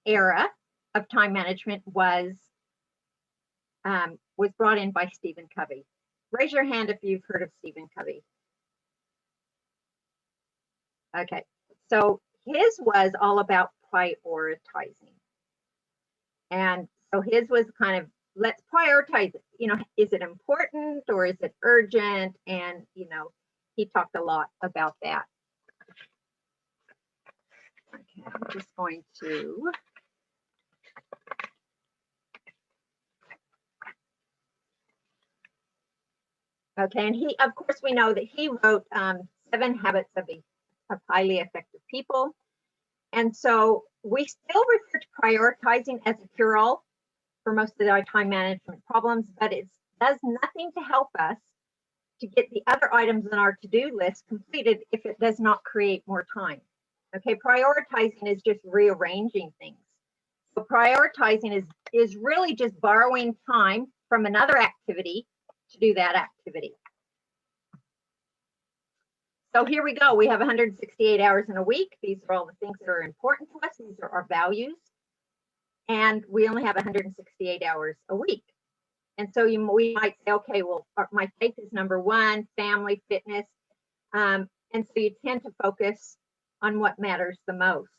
era of time management was brought in by Stephen Covey. Raise your hand if you've heard of Stephen Covey. Okay, so his was all about prioritizing. And so his was kind of, let's prioritize it. You know, is it important or is it urgent? And, you know, he talked a lot about that. Okay, I'm just going to. Okay, and he, of course, we know that he wrote 7 Habits of Highly Effective People. And so we still refer to prioritizing as a cure-all for most of our time management problems, but it does nothing to help us to get the other items on our to-do list completed if it does not create more time. Okay, prioritizing is just rearranging things. So prioritizing is really just borrowing time from another activity to do that activity. So here we go. We have 168 hours in a week. These are all the things that are important to us. These are our values. And we only have 168 hours a week. And so we might say, okay, well, my faith is number 1, family, fitness. And so you tend to focus on what matters the most.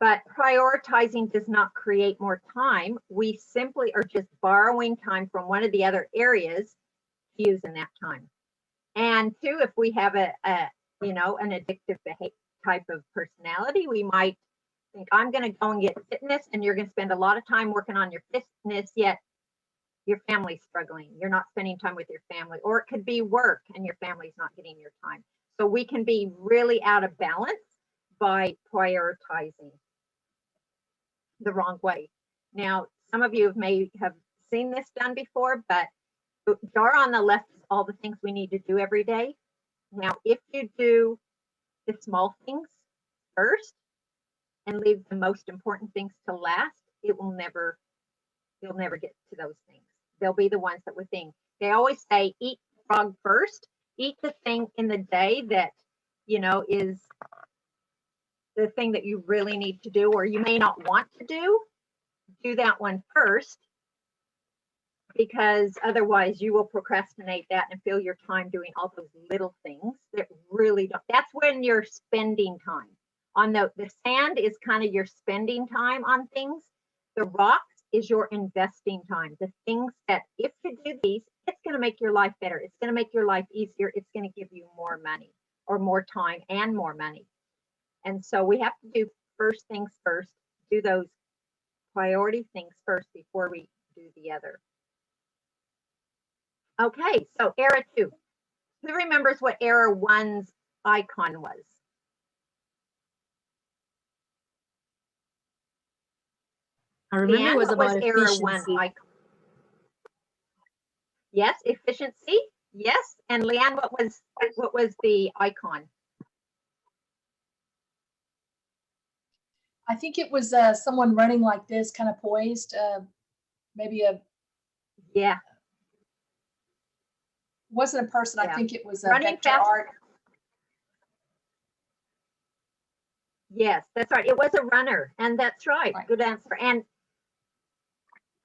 But prioritizing does not create more time. We simply are just borrowing time from one of the other areas to use in that time. And 2, if we have an addictive type of personality, we might think, I'm going to go and get fitness, and you're going to spend a lot of time working on your fitness, yet your family's struggling. You're not spending time with your family, or it could be work and your family's not getting your time. So we can be really out of balance by prioritizing the wrong way. Now, some of you may have seen this done before, but the jar on the left is all the things we need to do every day. Now, if you do the small things first and leave the most important things to last, you'll never get to those things. They'll be the ones that we think. They always say, eat the frog first. Eat the thing in the day that, you know, is the thing that you really need to do, or you may not want to do. Do that one first, because otherwise you will procrastinate that and fill your time doing all those little things that really don't. That's when you're spending time. On the sand is kind of your spending time on things. The rocks is your investing time. The things that if you do these, it's going to make your life better. It's going to make your life easier. It's going to give you more money, or more time and more money. And so we have to do first things first, do those priority things first before we do the other. Okay, so era 2. Who remembers what era 1's icon was? I remember Leanne, it was what about era efficiency. 1 icon? Yes, efficiency. Yes, and Leanne, what was the icon? I think it was someone running like this, kind of poised, maybe a. Yeah. Wasn't a person. Yeah. I think it was a Running vector fast. art. Yes, that's right. It was a runner, and that's right. Good answer. And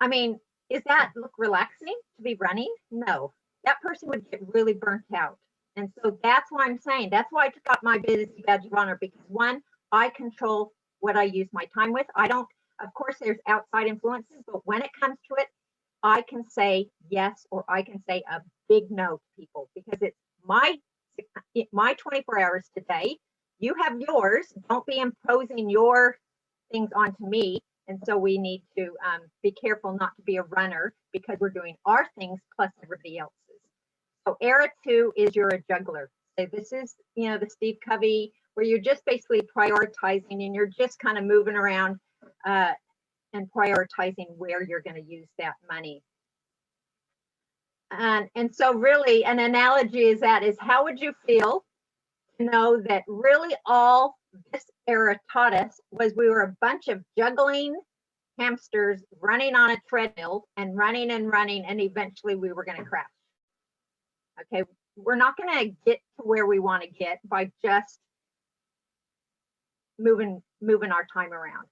I mean, is that look relaxing to be running? No, that person would get really burnt out. And so that's why I'm saying, that's why I took out my busy badge runner, because 1, I control what I use my time with. I don't, of course, there's outside influences, but when it comes to it, I can say yes, or I can say a big no to people, because it's my 24 hours today. You have yours. Don't be imposing your things onto me. And so we need to be careful not to be a runner, because we're doing our things plus everybody else's. So era 2 is you're a juggler. So this is, you know, the Steve Covey, where you're just basically prioritizing, and you're just kind of moving around and prioritizing where you're going to use that money. And so really an analogy is how would you feel to know that really all this era taught us was we were a bunch of juggling hamsters running on a treadmill and running, and eventually we were going to crash. Okay, we're not going to get to where we want to get by just moving our time around.